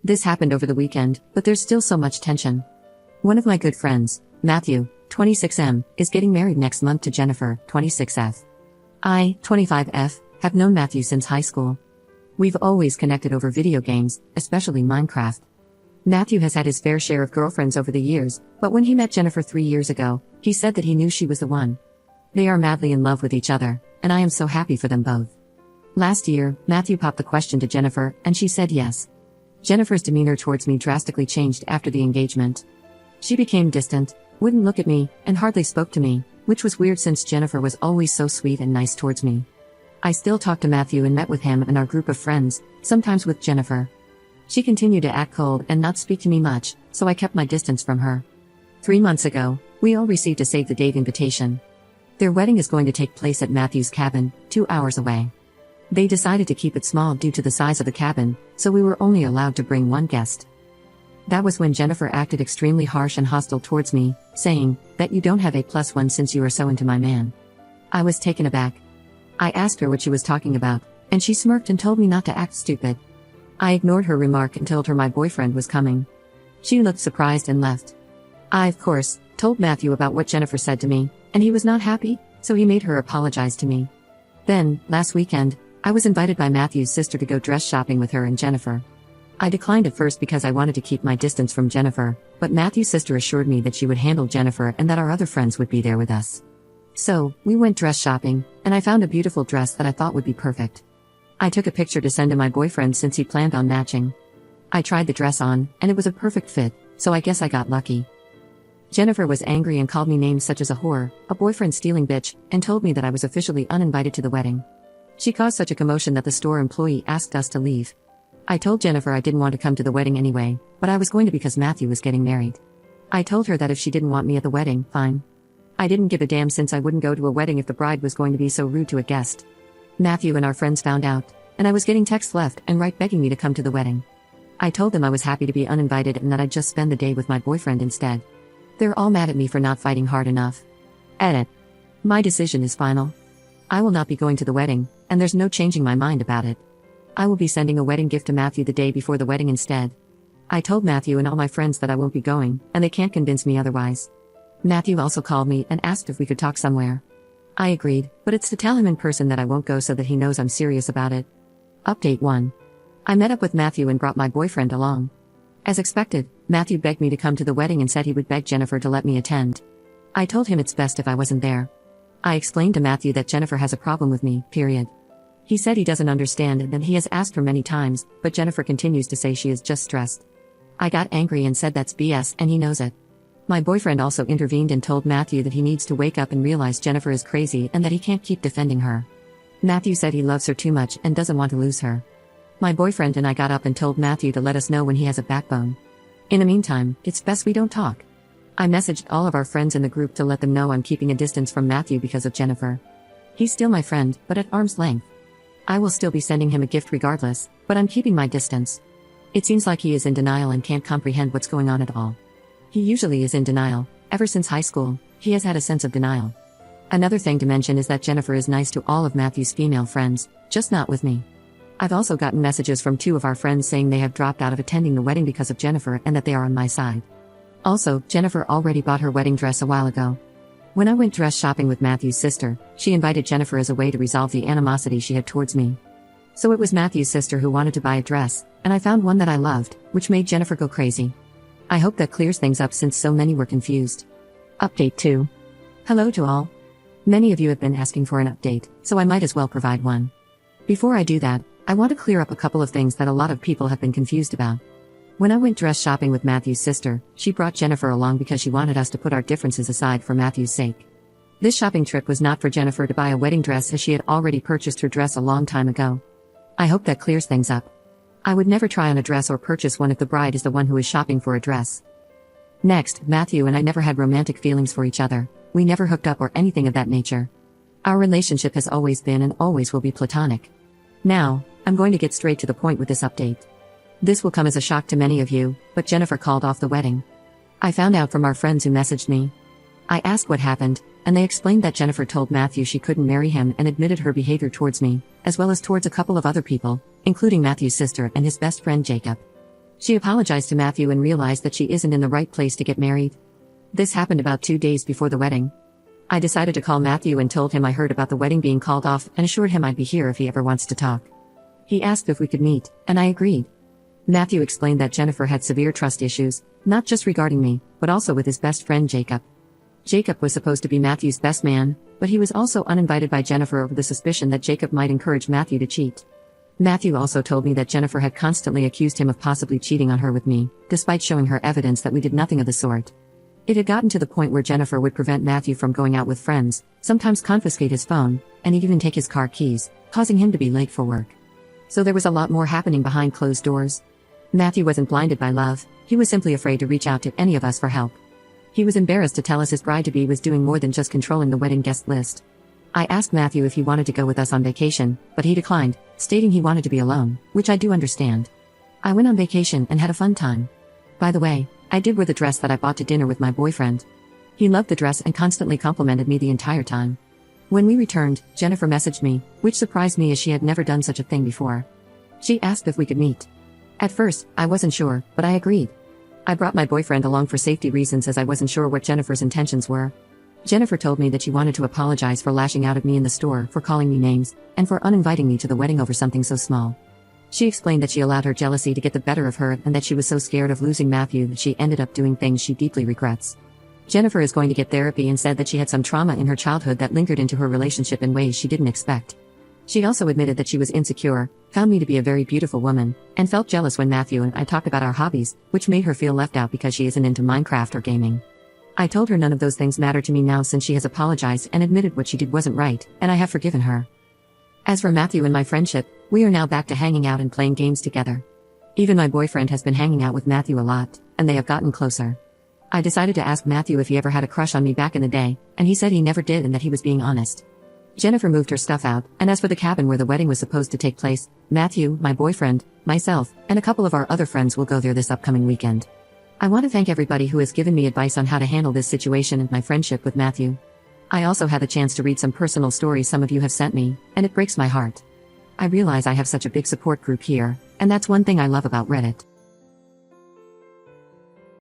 This happened over the weekend, but there's still so much tension. One of my good friends, Matthew, 26M, is getting married next month to Jennifer, 26F. I, 25F, have known Matthew since high school. We've always connected over video games, especially Minecraft. Matthew has had his fair share of girlfriends over the years, but when he met Jennifer 3 years ago, he said that he knew she was the one. They are madly in love with each other, and I am so happy for them both. Last year, Matthew popped the question to Jennifer, and she said yes. Jennifer's demeanor towards me drastically changed after the engagement. She became distant, wouldn't look at me, and hardly spoke to me, which was weird since Jennifer was always so sweet and nice towards me. I still talked to Matthew and met with him and our group of friends, sometimes with Jennifer. She continued to act cold and not speak to me much, so I kept my distance from her. 3 months ago, we all received a save-the-date invitation. Their wedding is going to take place at Matthew's cabin, 2 hours away. They decided to keep it small due to the size of the cabin, so we were only allowed to bring one guest. That was when Jennifer acted extremely harsh and hostile towards me, saying that you don't have A+1 since you are so into my man. I was taken aback. I asked her what she was talking about, and she smirked and told me not to act stupid. I ignored her remark and told her my boyfriend was coming. She looked surprised and left. I, of course, told Matthew about what Jennifer said to me, and he was not happy, so he made her apologize to me. Then, last weekend, I was invited by Matthew's sister to go dress shopping with her and Jennifer. I declined at first because I wanted to keep my distance from Jennifer, but Matthew's sister assured me that she would handle Jennifer and that our other friends would be there with us. So, we went dress shopping, and I found a beautiful dress that I thought would be perfect. I took a picture to send to my boyfriend since he planned on matching. I tried the dress on, and it was a perfect fit, so I guess I got lucky. Jennifer was angry and called me names such as a whore, a boyfriend-stealing bitch, and told me that I was officially uninvited to the wedding. She caused such a commotion that the store employee asked us to leave. I told Jennifer I didn't want to come to the wedding anyway, but I was going to because Matthew was getting married. I told her that if she didn't want me at the wedding, fine. I didn't give a damn since I wouldn't go to a wedding if the bride was going to be so rude to a guest. Matthew and our friends found out, and I was getting texts left and right begging me to come to the wedding. I told them I was happy to be uninvited and that I'd just spend the day with my boyfriend instead. They're all mad at me for not fighting hard enough. Edit. My decision is final. I will not be going to the wedding, and there's no changing my mind about it. I will be sending a wedding gift to Matthew the day before the wedding instead. I told Matthew and all my friends that I won't be going, and they can't convince me otherwise. Matthew also called me and asked if we could talk somewhere. I agreed, but it's to tell him in person that I won't go so that he knows I'm serious about it. Update 1. I met up with Matthew and brought my boyfriend along. As expected, Matthew begged me to come to the wedding and said he would beg Jennifer to let me attend. I told him it's best if I wasn't there. I explained to Matthew that Jennifer has a problem with me, period. He said he doesn't understand and that he has asked her many times, but Jennifer continues to say she is just stressed. I got angry and said that's BS and he knows it. My boyfriend also intervened and told Matthew that he needs to wake up and realize Jennifer is crazy and that he can't keep defending her. Matthew said he loves her too much and doesn't want to lose her. My boyfriend and I got up and told Matthew to let us know when he has a backbone. In the meantime, it's best we don't talk. I messaged all of our friends in the group to let them know I'm keeping a distance from Matthew because of Jennifer. He's still my friend, but at arm's length. I will still be sending him a gift regardless, but I'm keeping my distance. It seems like he is in denial and can't comprehend what's going on at all. He usually is in denial. Ever since high school, he has had a sense of denial. Another thing to mention is that Jennifer is nice to all of Matthew's female friends, just not with me. I've also gotten messages from 2 of our friends saying they have dropped out of attending the wedding because of Jennifer and that they are on my side. Also, Jennifer already bought her wedding dress a while ago. When I went dress shopping with Matthew's sister, she invited Jennifer as a way to resolve the animosity she had towards me. So it was Matthew's sister who wanted to buy a dress, and I found one that I loved, which made Jennifer go crazy. I hope that clears things up since so many were confused. Update 2. Hello to all. Many of you have been asking for an update, so I might as well provide one. Before I do that, I want to clear up a couple of things that a lot of people have been confused about. When I went dress shopping with Matthew's sister, she brought Jennifer along because she wanted us to put our differences aside for Matthew's sake. This shopping trip was not for Jennifer to buy a wedding dress as she had already purchased her dress a long time ago. I hope that clears things up. I would never try on a dress or purchase one if the bride is the one who is shopping for a dress. Next, Matthew and I never had romantic feelings for each other. We never hooked up or anything of that nature. Our relationship has always been and always will be platonic. Now, I'm going to get straight to the point with this update. This will come as a shock to many of you, but Jennifer called off the wedding. I found out from our friends who messaged me. I asked what happened, and they explained that Jennifer told Matthew she couldn't marry him and admitted her behavior towards me, as well as towards a couple of other people, including Matthew's sister and his best friend Jacob. She apologized to Matthew and realized that she isn't in the right place to get married. This happened about 2 days before the wedding. I decided to call Matthew and told him I heard about the wedding being called off and assured him I'd be here if he ever wants to talk. He asked if we could meet, and I agreed. Matthew explained that Jennifer had severe trust issues, not just regarding me, but also with his best friend Jacob. Jacob was supposed to be Matthew's best man, but he was also uninvited by Jennifer over the suspicion that Jacob might encourage Matthew to cheat. Matthew also told me that Jennifer had constantly accused him of possibly cheating on her with me, despite showing her evidence that we did nothing of the sort. It had gotten to the point where Jennifer would prevent Matthew from going out with friends, sometimes confiscate his phone, and even take his car keys, causing him to be late for work. So there was a lot more happening behind closed doors. Matthew wasn't blinded by love, he was simply afraid to reach out to any of us for help. He was embarrassed to tell us his bride-to-be was doing more than just controlling the wedding guest list. I asked Matthew if he wanted to go with us on vacation, but he declined, stating he wanted to be alone, which I do understand. I went on vacation and had a fun time. By the way, I did wear the dress that I bought to dinner with my boyfriend. He loved the dress and constantly complimented me the entire time. When we returned, Jennifer messaged me, which surprised me as she had never done such a thing before. She asked if we could meet. At first, I wasn't sure, but I agreed. I brought my boyfriend along for safety reasons as I wasn't sure what Jennifer's intentions were. Jennifer told me that she wanted to apologize for lashing out at me in the store for calling me names, and for uninviting me to the wedding over something so small. She explained that she allowed her jealousy to get the better of her and that she was so scared of losing Matthew that she ended up doing things she deeply regrets. Jennifer is going to get therapy and said that she had some trauma in her childhood that lingered into her relationship in ways she didn't expect. She also admitted that she was insecure, found me to be a very beautiful woman, and felt jealous when Matthew and I talked about our hobbies, which made her feel left out because she isn't into Minecraft or gaming. I told her none of those things matter to me now since she has apologized and admitted what she did wasn't right, and I have forgiven her. As for Matthew and my friendship, we are now back to hanging out and playing games together. Even my boyfriend has been hanging out with Matthew a lot, and they have gotten closer. I decided to ask Matthew if he ever had a crush on me back in the day, and he said he never did and that he was being honest. Jennifer moved her stuff out, and as for the cabin where the wedding was supposed to take place, Matthew, my boyfriend, myself, and a couple of our other friends will go there this upcoming weekend. I want to thank everybody who has given me advice on how to handle this situation and my friendship with Matthew. I also had the chance to read some personal stories some of you have sent me, and it breaks my heart. I realize I have such a big support group here, and that's one thing I love about Reddit.